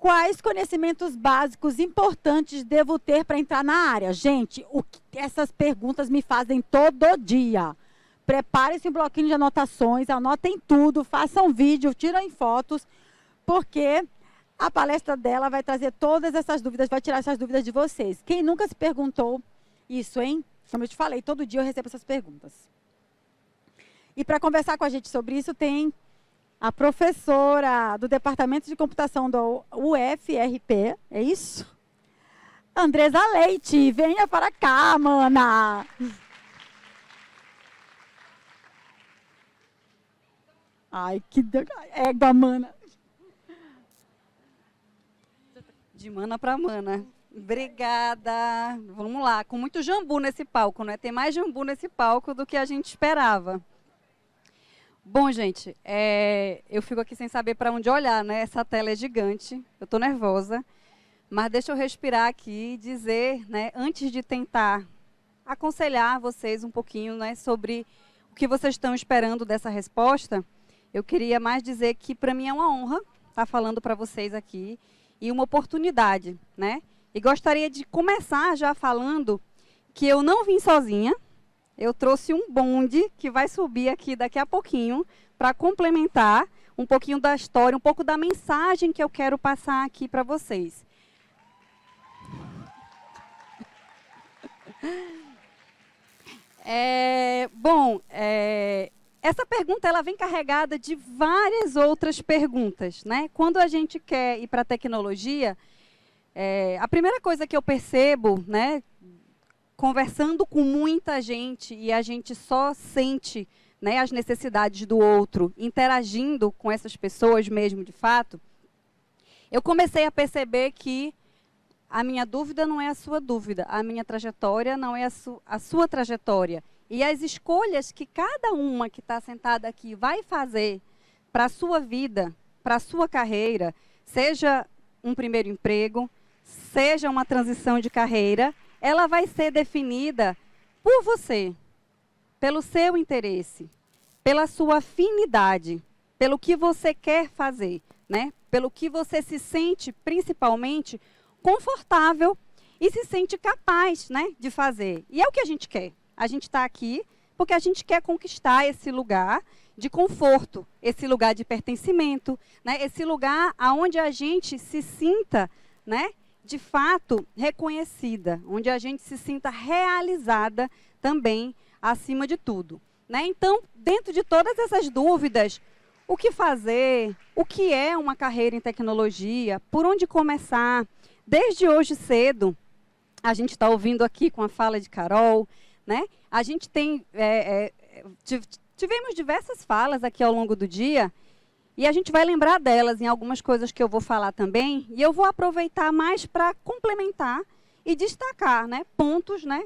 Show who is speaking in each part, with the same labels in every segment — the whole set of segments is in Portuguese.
Speaker 1: Quais conhecimentos básicos importantes devo ter para entrar na área? Gente, essas perguntas me fazem todo dia. Preparem-se um bloquinho de anotações, anotem tudo, façam vídeo, tirem fotos, porque a palestra dela vai trazer todas essas dúvidas, vai tirar essas dúvidas de vocês. Quem nunca se perguntou isso, hein? Como eu te falei, todo dia eu recebo essas perguntas. E para conversar com a gente sobre isso, tem a professora do Departamento de Computação do UFRP, é isso? Andresa Leite, venha para cá, mana! Ai, que égua, mana!
Speaker 2: De mana para mana. Obrigada. Vamos lá, com muito jambu nesse palco, né? Tem mais jambu nesse palco do que a gente esperava. Bom, gente, eu fico aqui sem saber para onde olhar, né? Essa tela é gigante, eu estou nervosa. Mas deixa eu respirar aqui e dizer, né, antes de tentar aconselhar vocês um pouquinho, né, sobre o que vocês estão esperando dessa resposta, eu queria mais dizer que para mim é uma honra estar falando para vocês aqui e uma oportunidade, né? E gostaria de começar já falando que eu não vim sozinha. Eu trouxe um bonde que vai subir aqui daqui a pouquinho para complementar um pouquinho da história, um pouco da mensagem que eu quero passar aqui para vocês. Essa pergunta ela vem carregada de várias outras perguntas, né? Quando a gente quer ir para a tecnologia, a primeira coisa que eu percebo, né, conversando com muita gente e a gente só sente, né, as necessidades do outro, interagindo com essas pessoas mesmo de fato, eu comecei a perceber que a minha dúvida não é a sua dúvida, a minha trajetória não é a sua trajetória. E as escolhas que cada uma que está sentada aqui vai fazer para a sua vida, para a sua carreira, seja um primeiro emprego, seja uma transição de carreira, ela vai ser definida por você, pelo seu interesse, pela sua afinidade, pelo que você quer fazer, né? Pelo que você se sente, principalmente, confortável e se sente capaz, né, de fazer. E é o que a gente quer. A gente está aqui porque a gente quer conquistar esse lugar de conforto, esse lugar de pertencimento, né, esse lugar onde a gente se sinta, né, de fato reconhecida, onde a gente se sinta realizada também, acima de tudo, né? Então, dentro de todas essas dúvidas, o que fazer, o que é uma carreira em tecnologia, por onde começar, desde hoje cedo, a gente está ouvindo aqui com a fala de Carol, né? A gente tem, tivemos diversas falas aqui ao longo do dia, e a gente vai lembrar delas em algumas coisas que eu vou falar também, e eu vou aproveitar mais para complementar e destacar, né, pontos, né,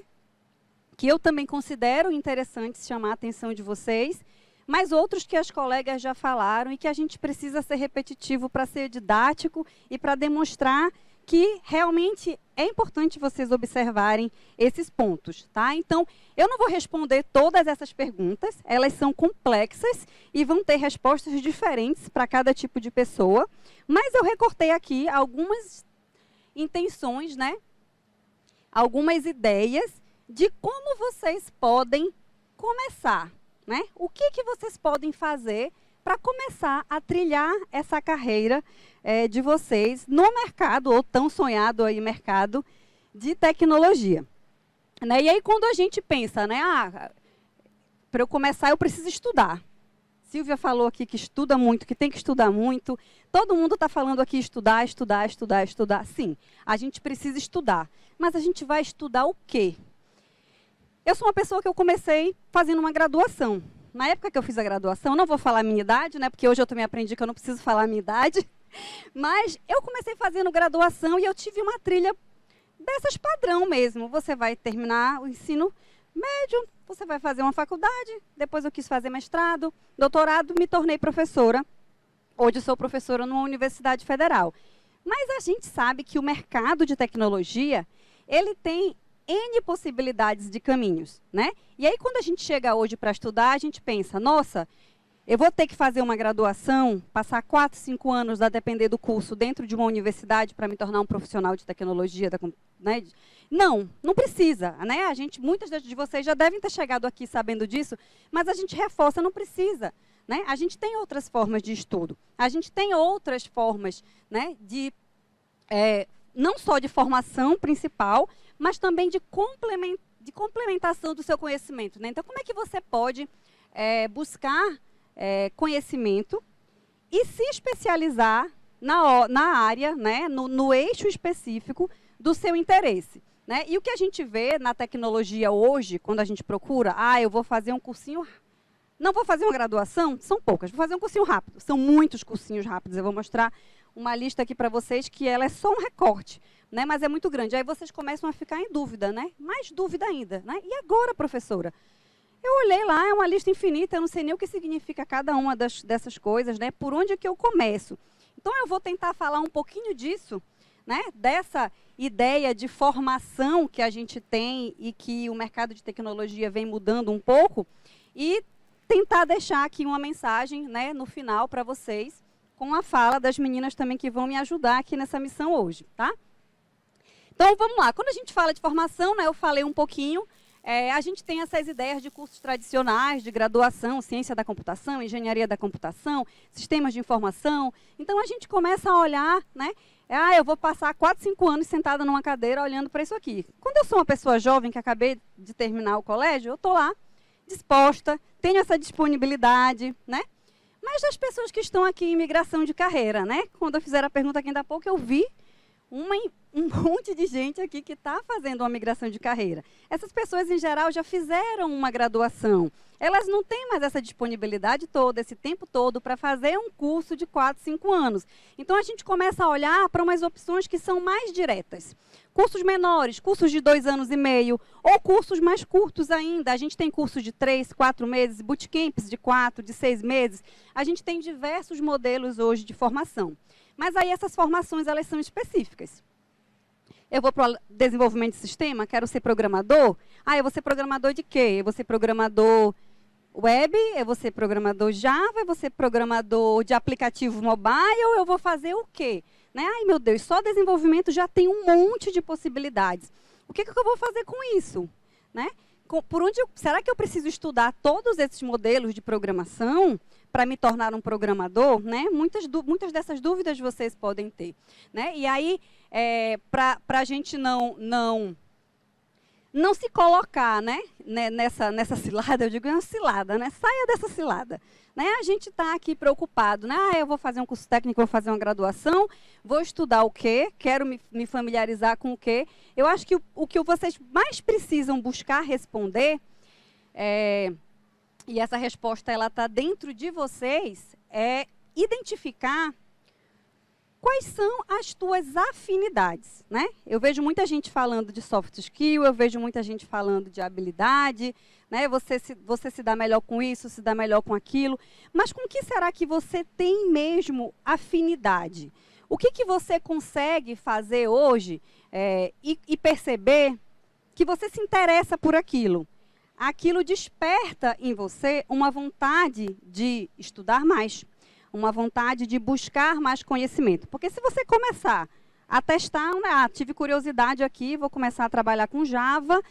Speaker 2: que eu também considero interessantes chamar a atenção de vocês, mas outros que as colegas já falaram e que a gente precisa ser repetitivo para ser didático e para demonstrar que realmente é importante vocês observarem esses pontos, tá? Então, eu não vou responder todas essas perguntas, elas são complexas e vão ter respostas diferentes para cada tipo de pessoa, mas eu recortei aqui algumas intenções, né? Algumas ideias de como vocês podem começar, né? O que vocês podem fazer para começar a trilhar essa carreira de vocês no mercado, ou tão sonhado aí mercado de tecnologia. Né? E aí, quando a gente pensa, né, para eu começar, eu preciso estudar. Silvia falou aqui que estuda muito, que tem que estudar muito. Todo mundo está falando aqui estudar, estudar, estudar, estudar. Sim, a gente precisa estudar. Mas a gente vai estudar o quê? Eu sou uma pessoa que eu comecei fazendo uma graduação. Na época que eu fiz a graduação, não vou falar a minha idade, né, porque hoje eu também aprendi que eu não preciso falar a minha idade, mas eu comecei fazendo graduação e eu tive uma trilha dessas padrão mesmo. Você vai terminar o ensino médio, você vai fazer uma faculdade, depois eu quis fazer mestrado, doutorado, me tornei professora. Hoje eu sou professora numa universidade federal. Mas a gente sabe que o mercado de tecnologia, ele tem N possibilidades de caminhos, né? E aí, quando a gente chega hoje para estudar, a gente pensa, nossa, Eu vou ter que fazer uma graduação, passar 4, 5 anos, a depender do curso, dentro de uma universidade para me tornar um profissional de tecnologia, né? Não precisa. Né? Muitas de vocês já devem ter chegado aqui sabendo disso, mas a gente reforça, não precisa. Né? A gente tem outras formas de estudo. A gente tem outras formas, né, não só de formação principal, mas também de complementação do seu conhecimento. Né? Então, como é que você pode buscar conhecimento e se especializar na área, né, no eixo específico do seu interesse. Né? E o que a gente vê na tecnologia hoje, quando a gente procura, eu vou fazer um cursinho, não vou fazer uma graduação, são poucas, vou fazer um cursinho rápido, são muitos cursinhos rápidos, eu vou mostrar uma lista aqui para vocês que ela é só um recorte, né, mas é muito grande. Aí vocês começam a ficar em dúvida, né? Mais dúvida ainda. Né? E agora, professora? Eu olhei lá, é uma lista infinita, eu não sei nem o que significa cada uma dessas coisas, né? Por onde é que eu começo? Então, eu vou tentar falar um pouquinho disso, né? Dessa ideia de formação que a gente tem e que o mercado de tecnologia vem mudando um pouco e tentar deixar aqui uma mensagem, né, no final para vocês, com a fala das meninas também que vão me ajudar aqui nessa missão hoje, tá? Então, vamos lá. Quando a gente fala de formação, né, eu falei um pouquinho, a gente tem essas ideias de cursos tradicionais, de graduação, ciência da computação, engenharia da computação, sistemas de informação. Então, a gente começa a olhar, né? Eu vou passar 4, 5 anos sentada numa cadeira olhando para isso aqui. Quando eu sou uma pessoa jovem que acabei de terminar o colégio, eu estou lá, disposta, tenho essa disponibilidade, né? Mas das pessoas que estão aqui em migração de carreira, né? Quando eu fizer a pergunta aqui ainda há pouco, eu vi um monte de gente aqui que está fazendo uma migração de carreira. Essas pessoas, em geral, já fizeram uma graduação. Elas não têm mais essa disponibilidade toda, esse tempo todo, para fazer um curso de 4, 5 anos. Então, a gente começa a olhar para umas opções que são mais diretas. Cursos menores, cursos de 2 anos e meio, ou cursos mais curtos ainda. A gente tem cursos de 3, 4 meses, bootcamps de 4, de 6 meses. A gente tem diversos modelos hoje de formação. Mas aí essas formações, elas são específicas. Eu vou para o desenvolvimento de sistema, quero ser programador. Eu vou ser programador de quê? Eu vou ser programador web, eu vou ser programador Java, eu vou ser programador de aplicativo mobile, eu vou fazer o quê? Né? Meu Deus, só desenvolvimento já tem um monte de possibilidades. O que eu vou fazer com isso? Né? Será que eu preciso estudar todos esses modelos de programação para me tornar um programador? Né? Muitas dessas dúvidas vocês podem ter. Né? E aí, para a gente não se colocar, né, nessa cilada, eu digo uma cilada, né? Saia dessa cilada. Né? A gente está aqui preocupado, né? Eu vou fazer um curso técnico, vou fazer uma graduação, vou estudar o quê? Quero me familiarizar com o quê? Eu acho que o que vocês mais precisam buscar responder, e essa resposta está dentro de vocês, é identificar quais são as tuas afinidades, né? Eu vejo muita gente falando de soft skill, eu vejo muita gente falando de habilidade, né? Você se dá melhor com isso, se dá melhor com aquilo. Mas com que será que você tem mesmo afinidade? O que você consegue fazer hoje e perceber que você se interessa por aquilo? Aquilo desperta em você uma vontade de estudar mais, uma vontade de buscar mais conhecimento. Porque se você começar a testar, tive curiosidade aqui, vou começar a trabalhar com Java,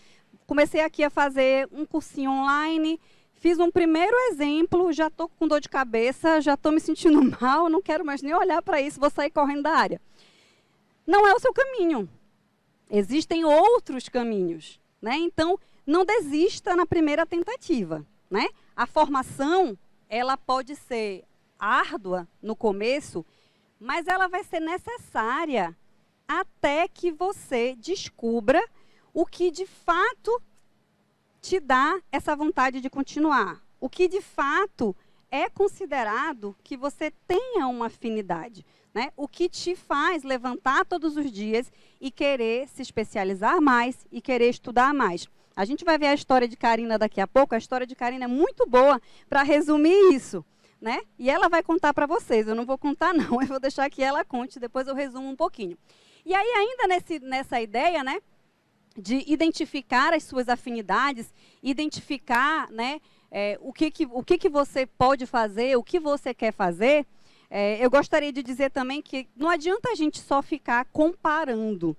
Speaker 2: comecei aqui a fazer um cursinho online, fiz um primeiro exemplo, já estou com dor de cabeça, já estou me sentindo mal, não quero mais nem olhar para isso, vou sair correndo da área. Não é o seu caminho. Existem outros caminhos. Né? Então, não desista na primeira tentativa. Né? A formação, ela pode ser árdua no começo, mas ela vai ser necessária até que você descubra o que de fato te dá essa vontade de continuar. O que de fato é considerado que você tenha uma afinidade. Né? O que te faz levantar todos os dias e querer se especializar mais e querer estudar mais. A gente vai ver a história de Karina daqui a pouco. A história de Karina é muito boa para resumir isso. Né? E ela vai contar para vocês. Eu não vou contar, não. Eu vou deixar que ela conte, depois eu resumo um pouquinho. E aí, ainda nessa ideia, né, de identificar as suas afinidades, identificar, né, o que você pode fazer, o que você quer fazer, eu gostaria de dizer também que não adianta a gente só ficar comparando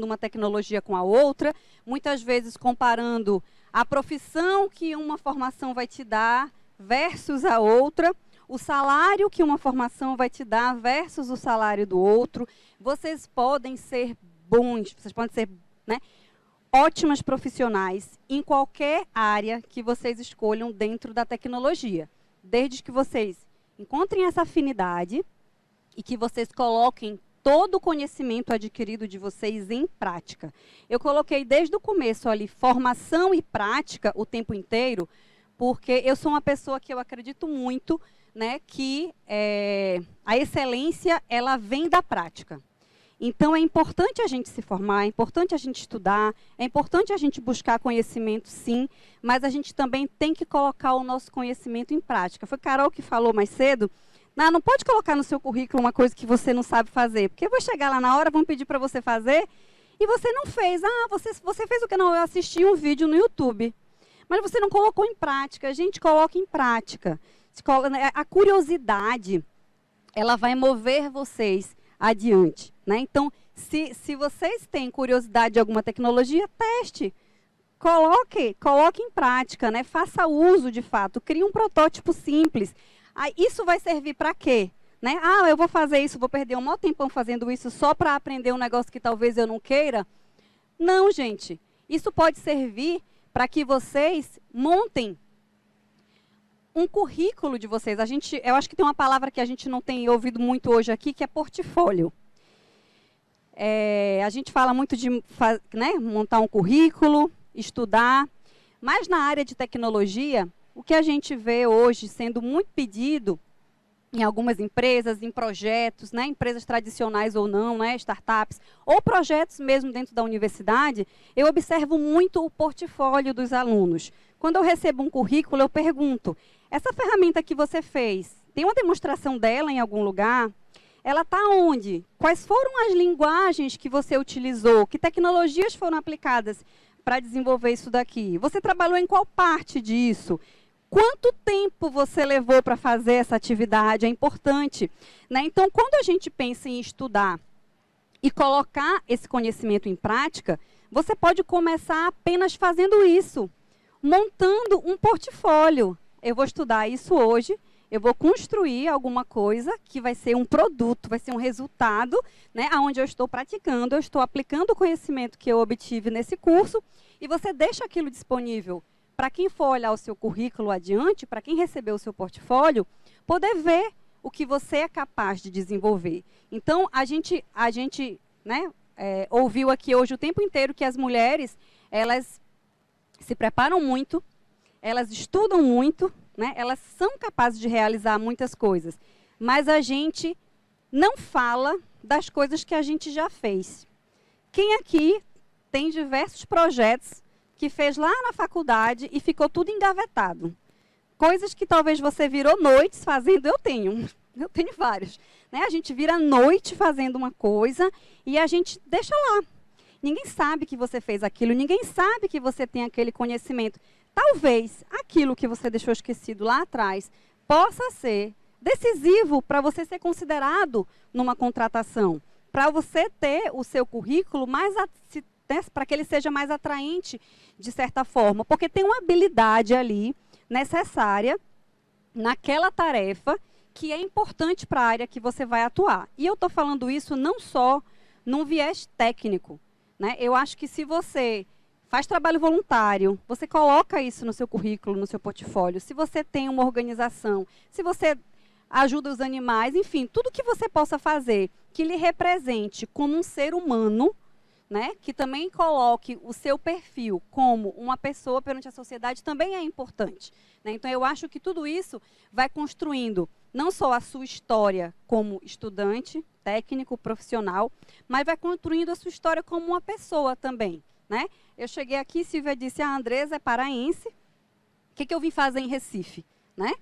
Speaker 2: uma tecnologia com a outra, muitas vezes comparando a profissão que uma formação vai te dar versus a outra, o salário que uma formação vai te dar versus o salário do outro. Vocês podem ser bons, vocês podem ser, né, ótimas profissionais em qualquer área que vocês escolham dentro da tecnologia, desde que vocês encontrem essa afinidade e que vocês coloquem todo o conhecimento adquirido de vocês em prática. Eu coloquei desde o começo ali formação e prática o tempo inteiro, porque eu sou uma pessoa que eu acredito muito, né, que a excelência ela vem da prática. Então é importante a gente se formar, é importante a gente estudar, é importante a gente buscar conhecimento, sim, mas a gente também tem que colocar o nosso conhecimento em prática. Foi Carol que falou mais cedo. Não pode colocar no seu currículo uma coisa que você não sabe fazer, porque eu vou chegar lá na hora, vão pedir para você fazer, e você não fez. Você fez o que? Não, eu assisti um vídeo no YouTube. Mas você não colocou em prática. A gente coloca em prática. A curiosidade, ela vai mover vocês adiante, né? Então, se vocês têm curiosidade de alguma tecnologia, teste. Coloque em prática, né? Faça uso, de fato. Crie um protótipo simples. Isso vai servir para quê? Né? Eu vou fazer isso, vou perder um maior tempão fazendo isso só para aprender um negócio que talvez eu não queira? Não, gente. Isso pode servir para que vocês montem um currículo de vocês. Eu acho que tem uma palavra que a gente não tem ouvido muito hoje aqui, que é portfólio. A gente fala muito de montar um currículo, estudar, mas na área de tecnologia, o que a gente vê hoje sendo muito pedido em algumas empresas, em projetos, né, empresas tradicionais ou não, né, startups, ou projetos mesmo dentro da universidade, eu observo muito o portfólio dos alunos. Quando eu recebo um currículo, eu pergunto, essa ferramenta que você fez, tem uma demonstração dela em algum lugar? Ela está onde? Quais foram as linguagens que você utilizou? Que tecnologias foram aplicadas para desenvolver isso daqui? Você trabalhou em qual parte disso? Quanto tempo você levou para fazer essa atividade? É importante, né? Então, quando a gente pensa em estudar e colocar esse conhecimento em prática, você pode começar apenas fazendo isso, montando um portfólio. Eu vou estudar isso hoje, eu vou construir alguma coisa que vai ser um produto, vai ser um resultado, né, onde eu estou praticando, eu estou aplicando o conhecimento que eu obtive nesse curso, e você deixa aquilo disponível para quem for olhar o seu currículo adiante, para quem receber o seu portfólio, poder ver o que você é capaz de desenvolver. Então, a gente né, ouviu aqui hoje o tempo inteiro que as mulheres, elas se preparam muito, elas estudam muito, né, elas são capazes de realizar muitas coisas, mas a gente não fala das coisas que a gente já fez. Quem aqui tem diversos projetos que fez lá na faculdade e ficou tudo engavetado? Coisas que talvez você virou noites fazendo, eu tenho vários. Né? A gente vira noite fazendo uma coisa e a gente deixa lá. Ninguém sabe que você fez aquilo, ninguém sabe que você tem aquele conhecimento. Talvez aquilo que você deixou esquecido lá atrás possa ser decisivo para você ser considerado numa contratação, para você ter o seu currículo mais para que ele seja mais atraente, de certa forma, porque tem uma habilidade ali necessária naquela tarefa que é importante para a área que você vai atuar. E eu estou falando isso não só num viés técnico, né? Eu acho que se você faz trabalho voluntário, você coloca isso no seu currículo, no seu portfólio, se você tem uma organização, se você ajuda os animais, enfim, tudo que você possa fazer que lhe represente como um ser humano, né, que também coloque o seu perfil como uma pessoa perante a sociedade, também é importante. Né? Então, eu acho que tudo isso vai construindo não só a sua história como estudante, técnico, profissional, mas vai construindo a sua história como uma pessoa também. Né? Eu cheguei aqui, Silvia disse, a Andresa é paraense, o que eu vim fazer em Recife? Né?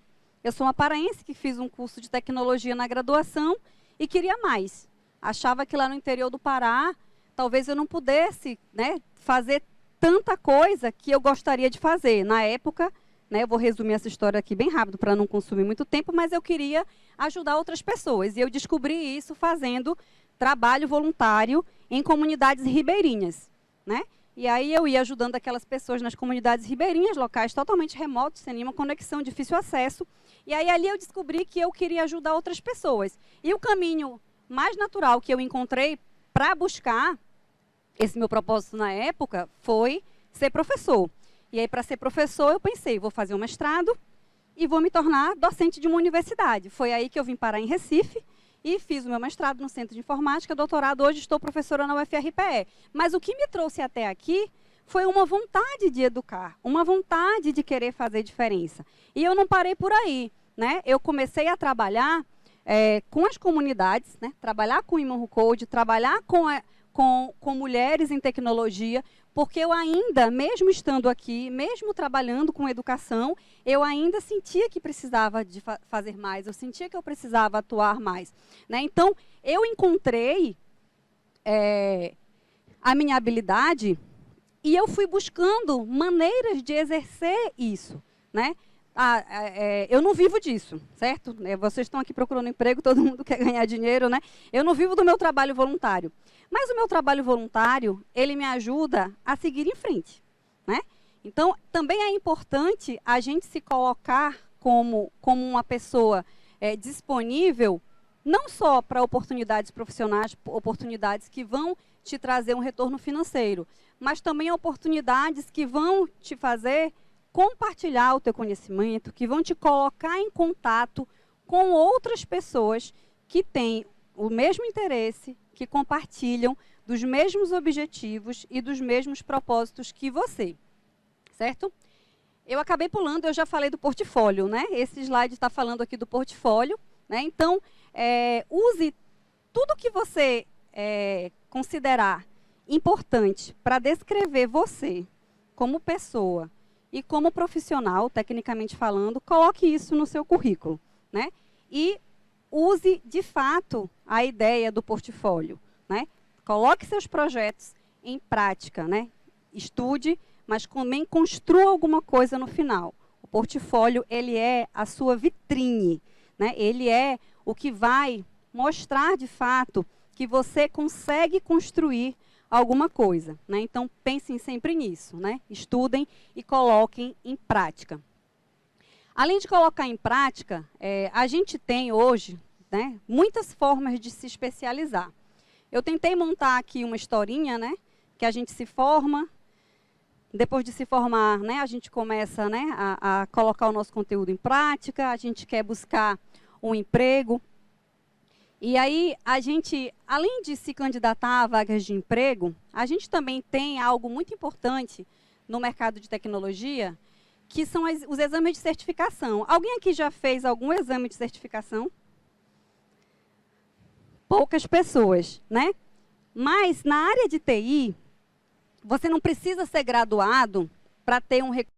Speaker 2: Eu sou uma paraense que fiz um curso de tecnologia na graduação e queria mais. Achava que lá no interior do Pará, talvez eu não pudesse, né, fazer tanta coisa que eu gostaria de fazer. Na época, né, eu vou resumir essa história aqui bem rápido para não consumir muito tempo, mas eu queria ajudar outras pessoas. E eu descobri isso fazendo trabalho voluntário em comunidades ribeirinhas, né? E aí eu ia ajudando aquelas pessoas nas comunidades ribeirinhas, locais totalmente remotos, sem nenhuma conexão, difícil acesso. E aí ali eu descobri que eu queria ajudar outras pessoas. E o caminho mais natural que eu encontrei para buscar esse meu propósito na época foi ser professor. E aí, para ser professor, eu pensei, vou fazer um mestrado e vou me tornar docente de uma universidade. Foi aí que eu vim parar em Recife e fiz o meu mestrado no Centro de Informática, doutorado, hoje estou professora na UFRPE. Mas o que me trouxe até aqui foi uma vontade de educar, uma vontade de querer fazer diferença. E eu não parei por aí, né? Eu comecei a trabalhar com as comunidades, né? Trabalhar com o Imanhu Code, trabalhar com mulheres em tecnologia, porque eu ainda, mesmo estando aqui, mesmo trabalhando com educação, eu ainda sentia que precisava de fazer mais, eu sentia que eu precisava atuar mais, né? Então, eu encontrei a minha habilidade e eu fui buscando maneiras de exercer isso, né? Eu não vivo disso, certo? Vocês estão aqui procurando emprego, todo mundo quer ganhar dinheiro, né? Eu não vivo do meu trabalho voluntário. Mas o meu trabalho voluntário, ele me ajuda a seguir em frente, né? Então, também é importante a gente se colocar como uma pessoa disponível, não só para oportunidades profissionais, oportunidades que vão te trazer um retorno financeiro, mas também oportunidades que vão te fazer compartilhar o teu conhecimento, que vão te colocar em contato com outras pessoas que têm o mesmo interesse, que compartilham dos mesmos objetivos e dos mesmos propósitos que você, certo? Eu acabei pulando, eu já falei do portfólio, né? Esse slide está falando aqui do portfólio, né? Então, use tudo que você considerar importante para descrever você como pessoa e como profissional, tecnicamente falando, coloque isso no seu currículo, né? E use, de fato, a ideia do portfólio, né? Coloque seus projetos em prática, né? Estude, mas também construa alguma coisa no final. O portfólio, ele é a sua vitrine, né? Ele é o que vai mostrar, de fato, que você consegue construir alguma coisa, né? Então, pensem sempre nisso, né? Estudem e coloquem em prática. Além de colocar em prática, a gente tem hoje, né, muitas formas de se especializar. Eu tentei montar aqui uma historinha, né, que a gente se forma, depois de se formar, né, a gente começa, né, a colocar o nosso conteúdo em prática, a gente quer buscar um emprego. E aí, a gente, além de se candidatar a vagas de emprego, a gente também tem algo muito importante no mercado de tecnologia, que são os exames de certificação. Alguém aqui já fez algum exame de certificação? Poucas pessoas, né? Mas, na área de TI, você não precisa ser graduado para ter um recurso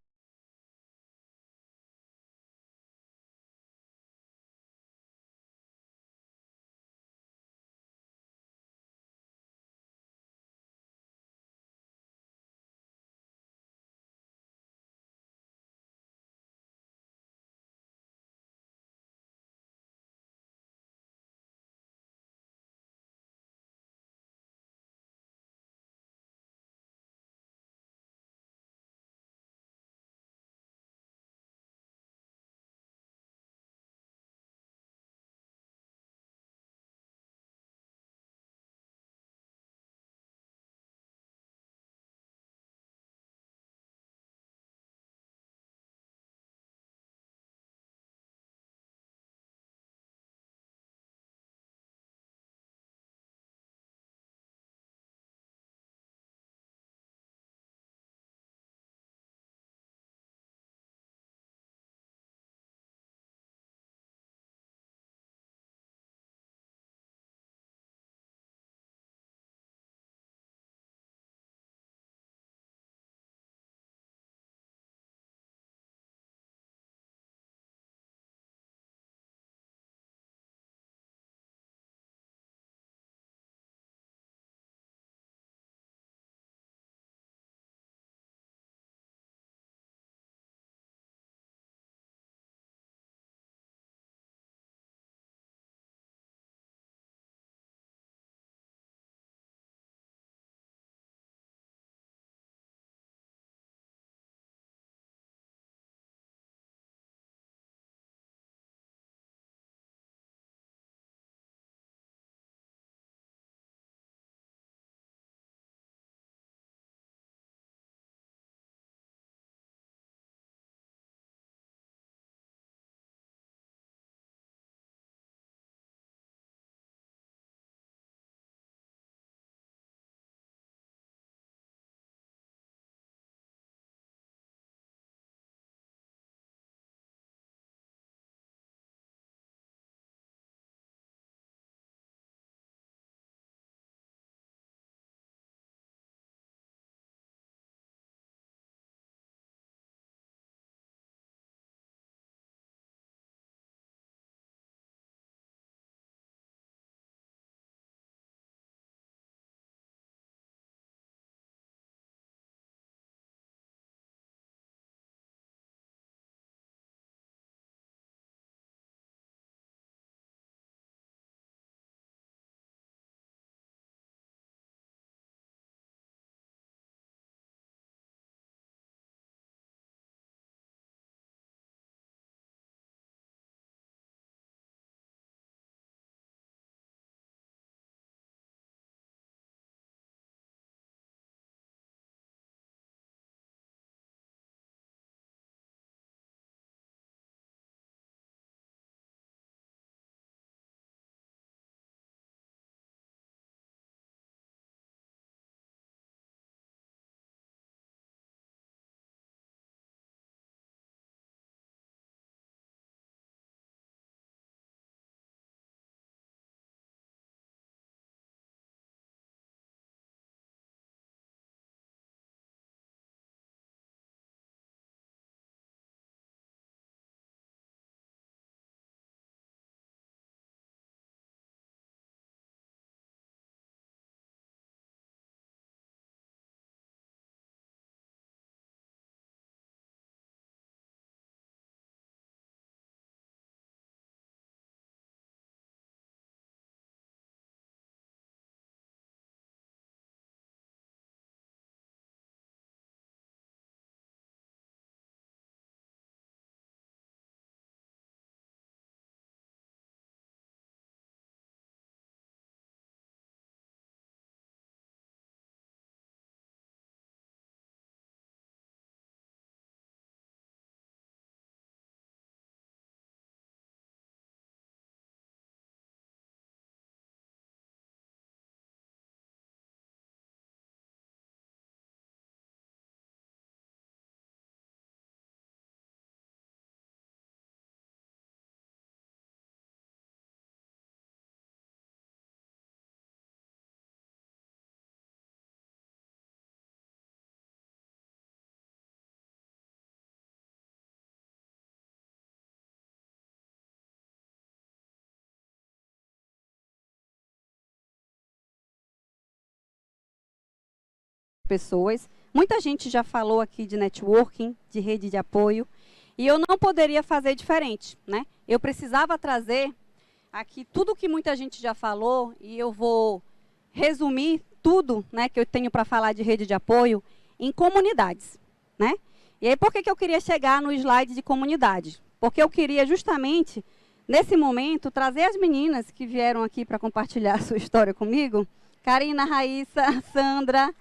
Speaker 2: pessoas. Muita gente já falou aqui de networking, de rede de apoio, e eu não poderia fazer diferente, né? Eu precisava trazer aqui tudo que muita gente já falou, e eu vou resumir tudo, né, que eu tenho para falar de rede de apoio em comunidades, né? E aí, por que eu queria chegar no slide de comunidade? Porque eu queria justamente, nesse momento, trazer as meninas que vieram aqui para compartilhar a sua história comigo, Karina, Raíssa, Sandra.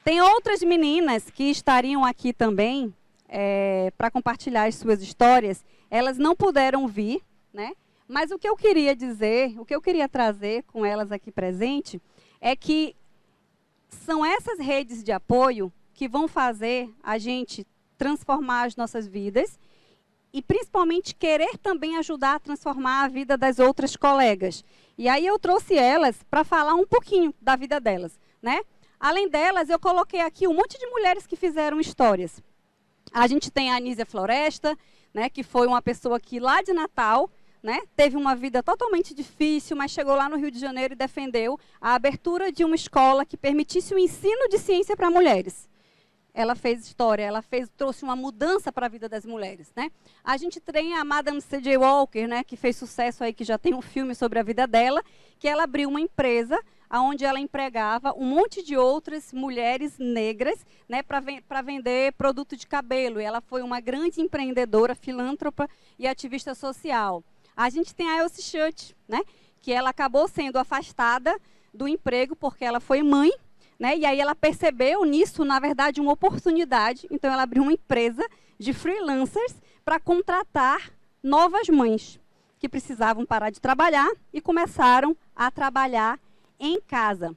Speaker 2: Tem outras meninas que estariam aqui também para compartilhar as suas histórias. Elas não puderam vir, né? Mas o que eu queria dizer, o que eu queria trazer com elas aqui presente, é que são essas redes de apoio que vão fazer a gente transformar as nossas vidas e, principalmente, querer também ajudar a transformar a vida das outras colegas. E aí eu trouxe elas para falar um pouquinho da vida delas, né? Além delas, eu coloquei aqui um monte de mulheres que fizeram histórias. A gente tem a Anísia Floresta, né, que foi uma pessoa que lá de Natal, né, teve uma vida totalmente difícil, mas chegou lá no Rio de Janeiro e defendeu a abertura de uma escola que permitisse o ensino de ciência para mulheres. Ela fez história, trouxe uma mudança para a vida das mulheres, né? A gente tem a Madame C.J. Walker, né, que fez sucesso aí, que já tem um filme sobre a vida dela, que ela abriu uma empresa onde ela empregava um monte de outras mulheres negras, né, para vender produto de cabelo. E ela foi uma grande empreendedora, filântropa e ativista social. A gente tem a Elsie Schutt, né, que ela acabou sendo afastada do emprego porque ela foi mãe, né, e aí ela percebeu nisso, na verdade, uma oportunidade. Então, ela abriu uma empresa de freelancers para contratar novas mães que precisavam parar de trabalhar e começaram a trabalhar em casa.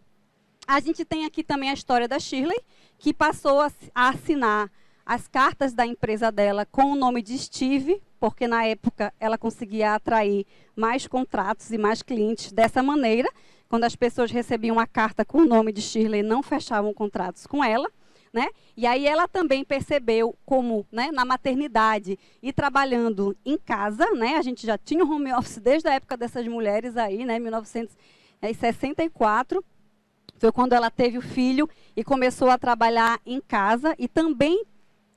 Speaker 2: A gente tem aqui também a história da Shirley, que passou a assinar as cartas da empresa dela com o nome de Steve, porque na época ela conseguia atrair mais contratos e mais clientes dessa maneira. Quando as pessoas recebiam uma carta com o nome de Shirley, não fechavam contratos com ela, né? E aí ela também percebeu como, né, na maternidade e trabalhando em casa, né? A gente já tinha o home office desde a época dessas mulheres aí, né? 1964, foi quando ela teve o filho e começou a trabalhar em casa, e também,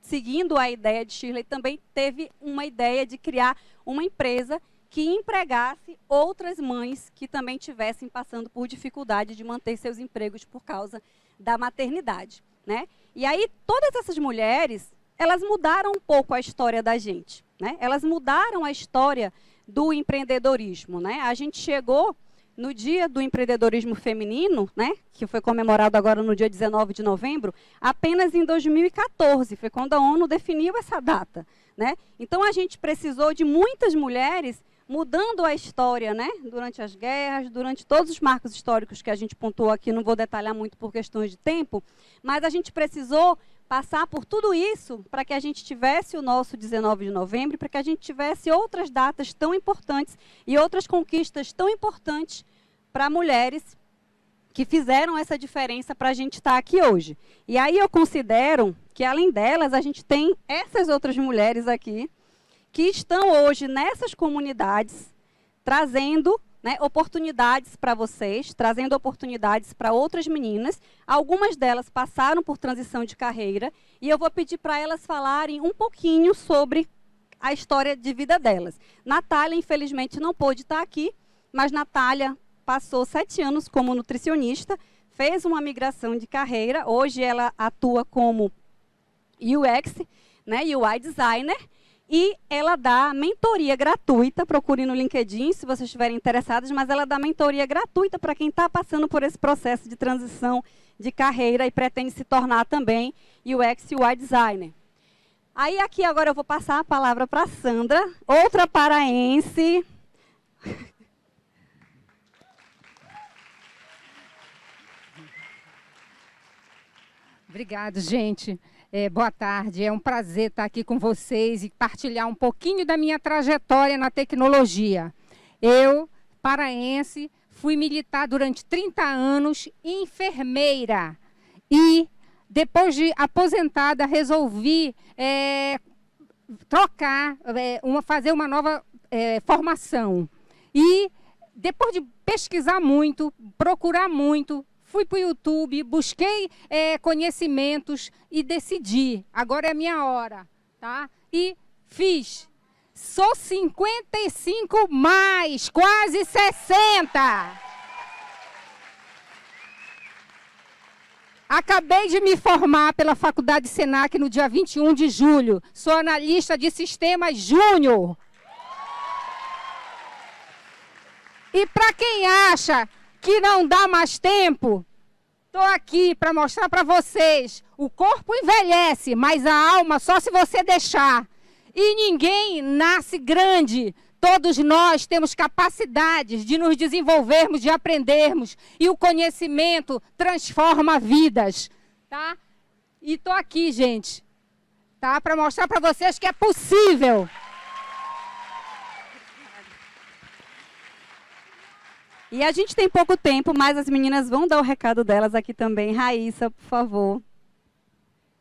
Speaker 2: seguindo a ideia de Shirley, também teve uma ideia de criar uma empresa que empregasse outras mães que também estivessem passando por dificuldade de manter seus empregos por causa da maternidade, né? E aí, todas essas mulheres, elas mudaram um pouco a história da gente, né? Elas mudaram a história do empreendedorismo, né? A gente chegou no Dia do Empreendedorismo Feminino, né, que foi comemorado agora no dia 19 de novembro, apenas em 2014, foi quando a ONU definiu essa data, né? Então, a gente precisou de muitas mulheres mudando a história, né, durante as guerras, durante todos os marcos históricos que a gente pontuou aqui, não vou detalhar muito por questões de tempo, mas a gente precisou passar por tudo isso para que a gente tivesse o nosso 19 de novembro, para que a gente tivesse outras datas tão importantes e outras conquistas tão importantes para mulheres que fizeram essa diferença para a gente estar aqui hoje. E aí eu considero que, além delas, a gente tem essas outras mulheres aqui que estão hoje nessas comunidades trazendo, né, oportunidades para vocês, trazendo oportunidades para outras meninas. Algumas delas passaram por transição de carreira e eu vou pedir para elas falarem um pouquinho sobre a história de vida delas. Natália, infelizmente, não pôde estar aqui, mas Natália passou 7 anos como nutricionista, fez uma migração de carreira. Hoje ela atua como UX, né, UI designer, e ela dá mentoria gratuita, procure no LinkedIn se vocês estiverem interessados, mas ela dá mentoria gratuita para quem está passando por esse processo de transição de carreira e pretende se tornar também UX e UI designer. Aí aqui agora eu vou passar a palavra para a Sandra, outra paraense.
Speaker 3: Obrigada, gente. Boa tarde, é um prazer estar aqui com vocês e partilhar um pouquinho da minha trajetória na tecnologia. Eu, paraense, fui militar durante 30 anos, enfermeira. E, depois de aposentada, resolvi trocar, fazer uma nova formação. E depois de pesquisar muito, procurar muito, fui para o YouTube, busquei conhecimentos e decidi, agora é a minha hora, tá? E fiz. Sou 55 mais, quase 60. Acabei de me formar pela Faculdade Senac no dia 21 de julho. Sou analista de sistemas júnior. E para quem acha que não dá mais tempo, estou aqui para mostrar para vocês. O corpo envelhece, mas a alma só se você deixar. E ninguém nasce grande. Todos nós temos capacidades de nos desenvolvermos, de aprendermos. E o conhecimento transforma vidas. Tá? E estou aqui, gente, tá? Para mostrar para vocês que é possível.
Speaker 2: E a gente tem pouco tempo, mas as meninas vão dar o recado delas aqui também. Raíssa, por favor.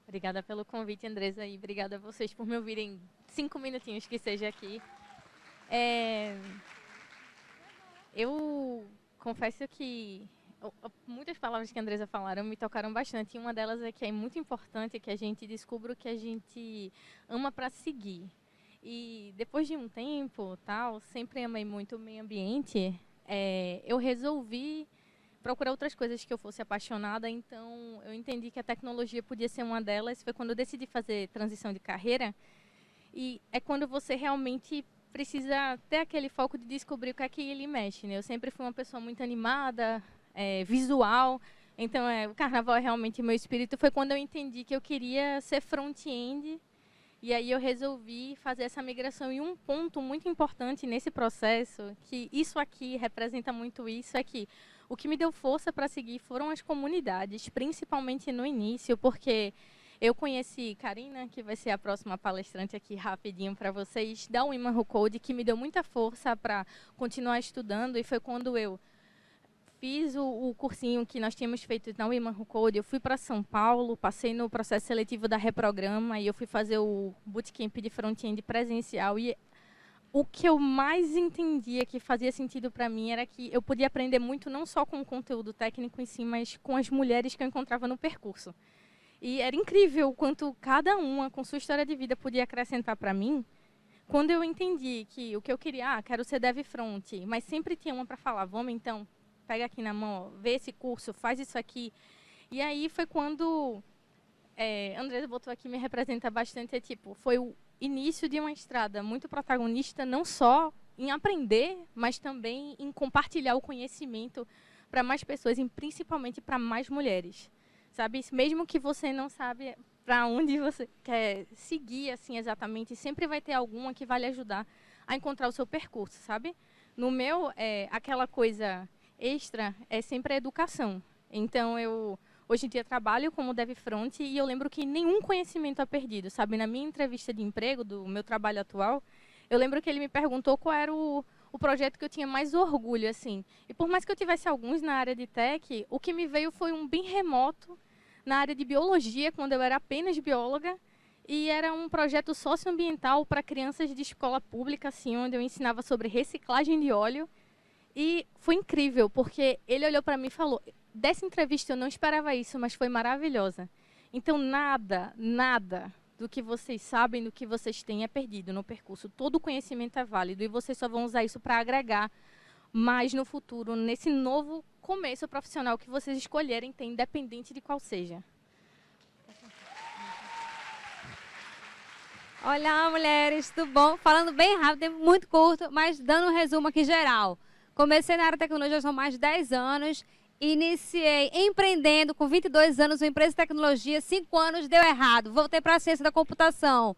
Speaker 4: Obrigada pelo convite, Andresa, e obrigada a vocês por me ouvirem 5 minutinhos que seja aqui. Eu confesso que muitas palavras que a Andresa falaram me tocaram bastante. E uma delas é que é muito importante que a gente descubra o que a gente ama para seguir. E depois de um tempo, sempre amei muito o meio ambiente, eu resolvi procurar outras coisas que eu fosse apaixonada. Então, eu entendi que a tecnologia podia ser uma delas. Foi quando eu decidi fazer transição de carreira. E é quando você realmente precisa ter aquele foco de descobrir o que é que ele mexe, né? Eu sempre fui uma pessoa muito animada, visual, então o carnaval é realmente meu espírito. Foi quando eu entendi que eu queria ser front-end, e aí eu resolvi fazer essa migração. E um ponto muito importante nesse processo, que isso aqui representa muito isso, é que o que me deu força para seguir foram as comunidades, principalmente no início, porque eu conheci Karina, que vai ser a próxima palestrante aqui rapidinho para vocês, da Women Who Code, que me deu muita força para continuar estudando. E foi quando eu fiz o cursinho que nós tínhamos feito na Women Who Code. Eu fui para São Paulo, passei no processo seletivo da Reprograma e eu fui fazer o bootcamp de front-end presencial. E o que eu mais entendia que fazia sentido para mim era que eu podia aprender muito, não só com o conteúdo técnico em si, mas com as mulheres que eu encontrava no percurso. E era incrível o quanto cada uma, com sua história de vida, podia acrescentar para mim. Quando eu entendi que o que eu queria, quero ser dev front, mas sempre tinha uma para falar, vamos então, pega aqui na mão, vê esse curso, faz isso aqui. E aí foi quando Andresa botou aqui, me representa bastante, foi o início de uma estrada muito protagonista, não só em aprender, mas também em compartilhar o conhecimento para mais pessoas, e principalmente para mais mulheres. Sabe, mesmo que você não sabe para onde você quer seguir assim exatamente, sempre vai ter alguma que vai lhe ajudar a encontrar o seu percurso, sabe? No meu, aquela coisa extra é sempre a educação. Então, eu hoje em dia trabalho como dev front e eu lembro que nenhum conhecimento é perdido, sabe? Na minha entrevista de emprego do meu trabalho atual, eu lembro que ele me perguntou qual era o projeto que eu tinha mais orgulho, assim. E por mais que eu tivesse alguns na área de tech, o que me veio foi um bem remoto na área de biologia, quando eu era apenas bióloga, e era um projeto socioambiental para crianças de escola pública, assim, onde eu ensinava sobre reciclagem de óleo. E foi incrível, porque ele olhou para mim e falou, dessa entrevista eu não esperava isso, mas foi maravilhosa. Então, nada do que vocês sabem, do que vocês têm é perdido no percurso. Todo o conhecimento é válido e vocês só vão usar isso para agregar mais no futuro, nesse novo começo profissional que vocês escolherem ter, independente de qual seja.
Speaker 5: Olá, mulheres, tudo bom? Falando bem rápido, tempo muito curto, mas dando um resumo aqui geral. Comecei na área de tecnologia há mais de 10 anos, iniciei empreendendo com 22 anos, uma empresa de tecnologia, 5 anos deu errado, voltei para a ciência da computação.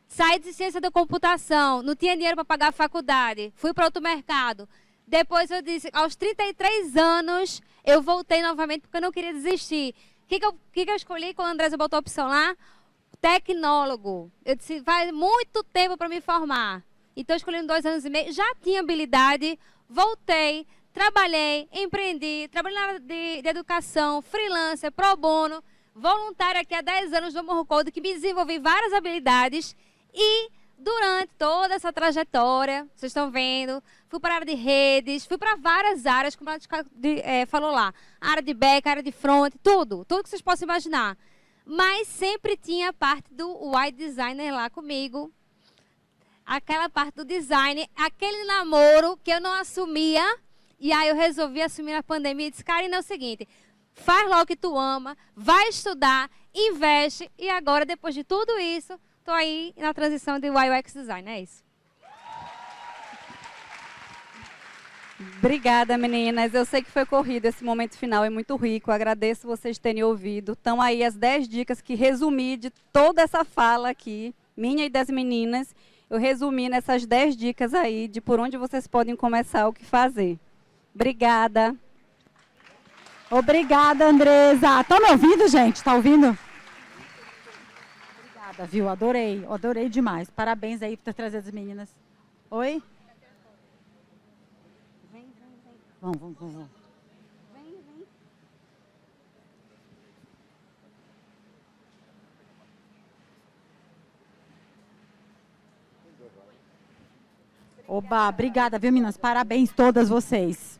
Speaker 5: Saí de ciência da computação, não tinha dinheiro para pagar a faculdade, fui para outro mercado. Depois eu disse, aos 33 anos, eu voltei novamente porque eu não queria desistir. O que eu escolhi quando a Andresa botou a opção lá? Tecnólogo. Eu disse, faz muito tempo para me formar. Então, eu escolhi em 2 anos e meio, já tinha habilidade, voltei, trabalhei, empreendi, trabalhei na área de educação, freelancer, pro bono, voluntária aqui há 10 anos do Morro Code, que me desenvolvi várias habilidades e durante toda essa trajetória, vocês estão vendo, fui para a área de redes, fui para várias áreas, como a gente falou lá, área de back, área de front, tudo que vocês possam imaginar. Mas sempre tinha a parte do UI designer lá comigo, aquela parte do design, aquele namoro que eu não assumia, e aí eu resolvi assumir na pandemia e disse, Karina, é o seguinte, faz logo o que tu ama, vai estudar, investe, e agora, depois de tudo isso, estou aí na transição de UI UX design, é isso.
Speaker 2: Obrigada, meninas. Eu sei que foi corrido esse momento final, é muito rico. Agradeço vocês terem ouvido. Estão aí as 10 dicas que resumi de toda essa fala aqui, minha e das meninas. Eu resumi nessas 10 dicas aí de por onde vocês podem começar, o que fazer. Obrigada.
Speaker 1: Obrigada, Andresa. Estão me ouvindo, gente? Está ouvindo? Obrigada, viu? Adorei demais. Parabéns aí por ter trazido as meninas. Oi? Vamos.
Speaker 2: Vem.
Speaker 1: Oba, obrigada, viu, meninas? Parabéns todas vocês.